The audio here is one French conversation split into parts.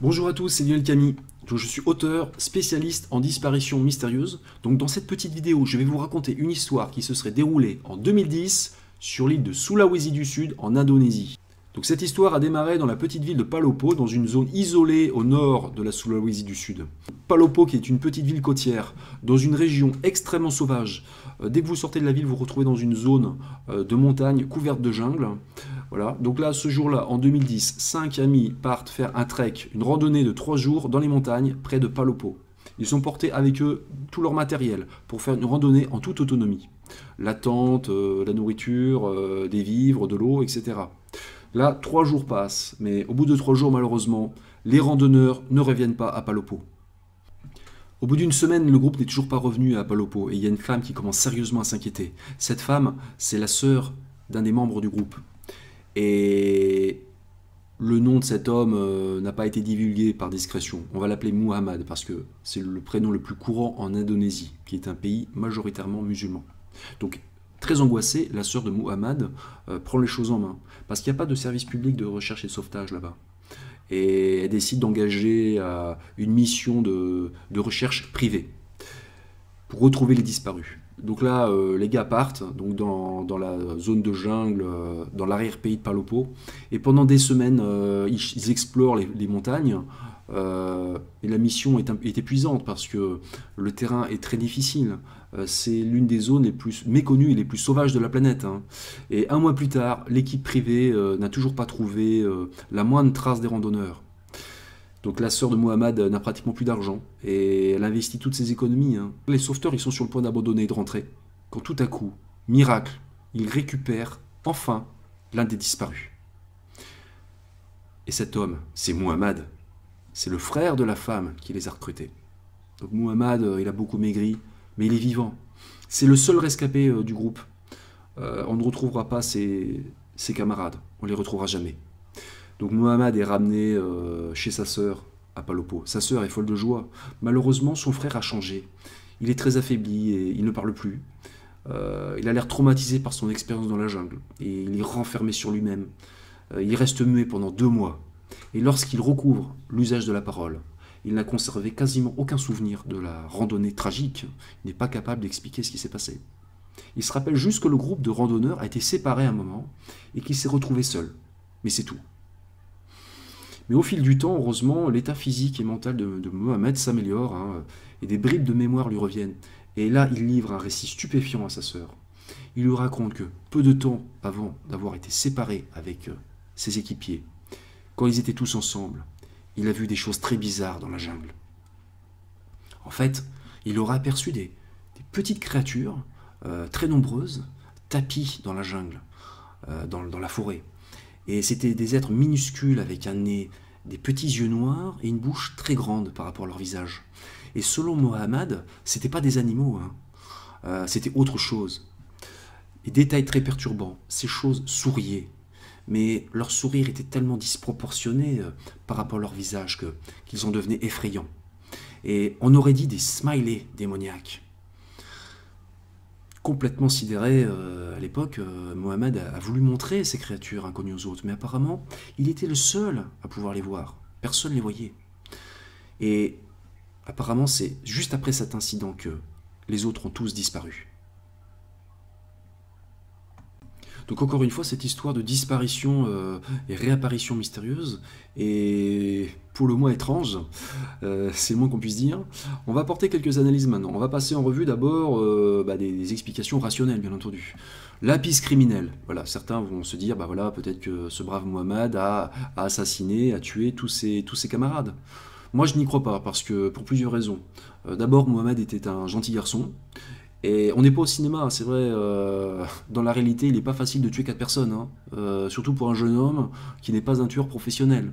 Bonjour à tous, c'est Lionel Camille. Je suis auteur spécialiste en disparitions mystérieuses. Donc dans cette petite vidéo, je vais vous raconter une histoire qui se serait déroulée en 2010 sur l'île de Sulawesi du Sud en Indonésie. Donc cette histoire a démarré dans la petite ville de Palopo, dans une zone isolée au nord de la Sulawesi du Sud. Palopo qui est une petite ville côtière, dans une région extrêmement sauvage. Dès que vous sortez de la ville, vous vous retrouvez dans une zone de montagne couverte de jungle. Voilà. Donc là, ce jour-là, en 2010, 5 amis partent faire un trek, une randonnée de 3 jours dans les montagnes près de Palopo. Ils ont porté avec eux tout leur matériel pour faire une randonnée en toute autonomie. La tente, la nourriture, des vivres, de l'eau, etc. Là, 3 jours passent, mais au bout de 3 jours, malheureusement, les randonneurs ne reviennent pas à Palopo. Au bout d'une semaine, le groupe n'est toujours pas revenu à Palopo et il y a une femme qui commence sérieusement à s'inquiéter. Cette femme, c'est la sœur d'un des membres du groupe. Et le nom de cet homme n'a pas été divulgué par discrétion. On va l'appeler Muhammad parce que c'est le prénom le plus courant en Indonésie, qui est un pays majoritairement musulman. Donc, très angoissée, la sœur de Muhammad prend les choses en main parce qu'il n'y a pas de service public de recherche et de sauvetage là-bas. Et elle décide d'engager une mission de recherche privée pour retrouver les disparus. Donc là, les gars partent donc dans la zone de jungle, dans l'arrière-pays de Palopo, et pendant des semaines, ils explorent les montagnes, et la mission est épuisante parce que le terrain est très difficile. C'est l'une des zones les plus méconnues et les plus sauvages de la planète. Et un mois plus tard, l'équipe privée n'a toujours pas trouvé la moindre trace des randonneurs. Donc la sœur de Muhammad n'a pratiquement plus d'argent et elle investit toutes ses économies. Les sauveteurs ils sont sur le point d'abandonner et de rentrer. Quand tout à coup, miracle, ils récupèrent enfin l'un des disparus. Et cet homme, c'est Muhammad. C'est le frère de la femme qui les a recrutés. Donc Muhammad, il a beaucoup maigri, mais il est vivant. C'est le seul rescapé du groupe. On ne retrouvera pas ses camarades. On ne les retrouvera jamais. Donc Muhammad est ramené chez sa sœur à Palopo. Sa sœur est folle de joie. Malheureusement, son frère a changé. Il est très affaibli et il ne parle plus. Il a l'air traumatisé par son expérience dans la jungle. Et il est renfermé sur lui-même. Il reste muet pendant 2 mois. Et lorsqu'il recouvre l'usage de la parole, il n'a conservé quasiment aucun souvenir de la randonnée tragique. Il n'est pas capable d'expliquer ce qui s'est passé. Il se rappelle juste que le groupe de randonneurs a été séparé à un moment et qu'il s'est retrouvé seul. Mais c'est tout. Mais au fil du temps, heureusement, l'état physique et mental de Muhammad s'améliore et des bribes de mémoire lui reviennent. Et là, il livre un récit stupéfiant à sa sœur. Il lui raconte que peu de temps avant d'avoir été séparé avec ses équipiers, quand ils étaient tous ensemble, il a vu des choses très bizarres dans la jungle. En fait, il aura aperçu des petites créatures très nombreuses, tapies dans la jungle, dans la forêt. Et c'était des êtres minuscules avec un nez, des petits yeux noirs et une bouche très grande par rapport à leur visage. Et selon Muhammad, c'était pas des animaux, c'était autre chose. Et détail très perturbant, ces choses souriaient. Mais leur sourire était tellement disproportionné par rapport à leur visage qu'ils en devenaient effrayants. Et on aurait dit des smileys démoniaques. Complètement sidéré à l'époque, Muhammad a voulu montrer ces créatures inconnues aux autres, mais apparemment, il était le seul à pouvoir les voir. Personne ne les voyait. Et apparemment, c'est juste après cet incident que les autres ont tous disparu. Donc encore une fois, cette histoire de disparition et réapparition mystérieuse est pour le moins étrange, c'est le moins qu'on puisse dire. On va apporter quelques analyses maintenant. On va passer en revue d'abord des explications rationnelles, bien entendu. La piste criminelle. Voilà, certains vont se dire, voilà, peut-être que ce brave Muhammad a assassiné, a tué tous ses camarades. Moi, je n'y crois pas, parce que pour plusieurs raisons. D'abord, Muhammad était un gentil garçon. Et on n'est pas au cinéma, c'est vrai, dans la réalité, il n'est pas facile de tuer 4 personnes, surtout pour un jeune homme qui n'est pas un tueur professionnel.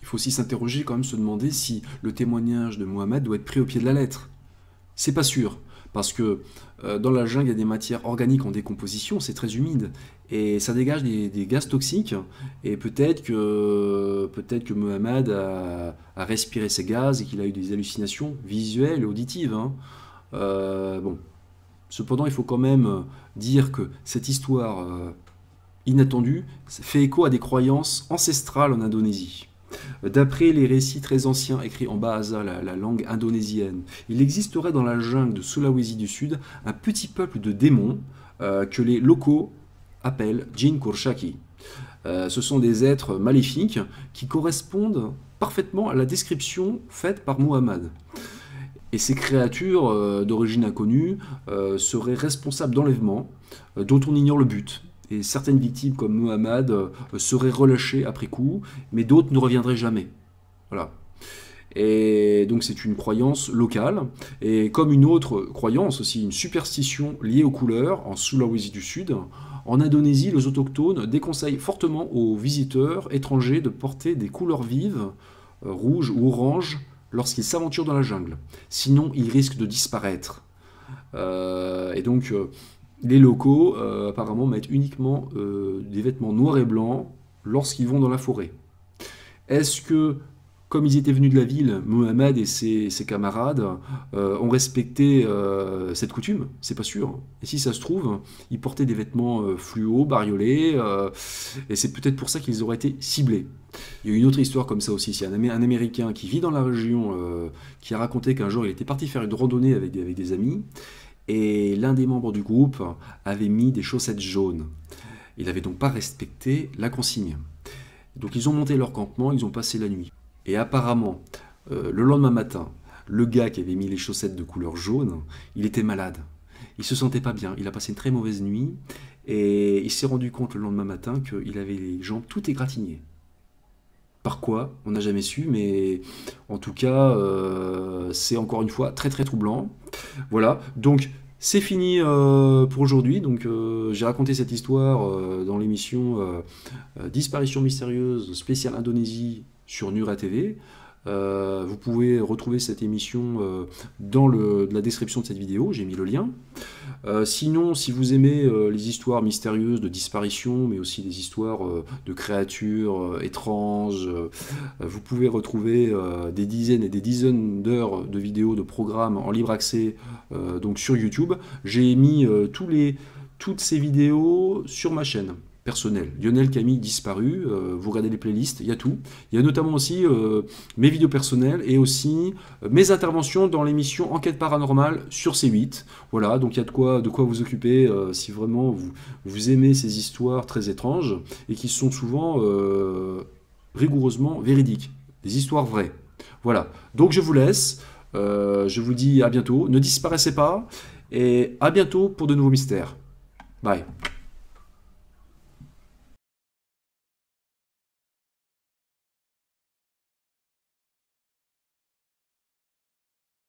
Il faut aussi s'interroger, quand même, se demander si le témoignage de Muhammad doit être pris au pied de la lettre. C'est pas sûr, parce que dans la jungle, il y a des matières organiques en décomposition, c'est très humide, et ça dégage des gaz toxiques, et peut-être que Muhammad a respiré ces gaz et qu'il a eu des hallucinations visuelles et auditives. Bon. Cependant, il faut quand même dire que cette histoire inattendue fait écho à des croyances ancestrales en Indonésie. D'après les récits très anciens écrits en Bahasa, la langue indonésienne, il existerait dans la jungle de Sulawesi du Sud un petit peuple de démons que les locaux appellent Jin Kurshaki. Ce sont des êtres maléfiques qui correspondent parfaitement à la description faite par Muhammad. Et ces créatures d'origine inconnue seraient responsables d'enlèvements dont on ignore le but. Et certaines victimes comme Muhammad seraient relâchées après coup, mais d'autres ne reviendraient jamais. Voilà. Et donc c'est une croyance locale, et comme une autre croyance aussi, une superstition liée aux couleurs en Sulawesi du Sud. En Indonésie, les autochtones déconseillent fortement aux visiteurs étrangers de porter des couleurs vives, rouges ou oranges, lorsqu'ils s'aventurent dans la jungle. Sinon, ils risquent de disparaître. Et donc, les locaux, apparemment, mettent uniquement des vêtements noirs et blancs lorsqu'ils vont dans la forêt. Est-ce que, comme ils étaient venus de la ville, Muhammad et ses camarades ont respecté cette coutume? C'est pas sûr. Et si ça se trouve, ils portaient des vêtements fluo, bariolés, et c'est peut-être pour ça qu'ils auraient été ciblés. Il y a une autre histoire comme ça aussi. C'est un Américain qui vit dans la région qui a raconté qu'un jour il était parti faire une randonnée avec des amis, et l'un des membres du groupe avait mis des chaussettes jaunes. Il n'avait donc pas respecté la consigne. Donc ils ont monté leur campement, ils ont passé la nuit. Et apparemment, le lendemain matin, le gars qui avait mis les chaussettes de couleur jaune, il était malade. Il se sentait pas bien, il a passé une très mauvaise nuit, et il s'est rendu compte le lendemain matin qu'il avait les jambes toutes égratignées. Par quoi? On n'a jamais su, mais en tout cas, c'est encore une fois très très troublant. Voilà, donc c'est fini pour aujourd'hui. Donc j'ai raconté cette histoire dans l'émission Disparition mystérieuse spéciale Indonésie sur Nura TV. Vous pouvez retrouver cette émission dans la description de cette vidéo, j'ai mis le lien. Sinon, si vous aimez les histoires mystérieuses de disparition, mais aussi des histoires de créatures étranges, vous pouvez retrouver des dizaines et des dizaines d'heures de vidéos, de programmes en libre accès donc sur YouTube. J'ai mis toutes ces vidéos sur ma chaîne personnel, Lionel Camille disparu, vous regardez les playlists, il y a tout. Il y a notamment aussi mes vidéos personnelles et aussi mes interventions dans l'émission Enquête paranormale sur C8. Voilà, donc il y a de quoi vous occuper si vraiment vous aimez ces histoires très étranges et qui sont souvent rigoureusement véridiques, des histoires vraies. Voilà, donc je vous laisse, je vous dis à bientôt, ne disparaissez pas et à bientôt pour de nouveaux mystères. Bye.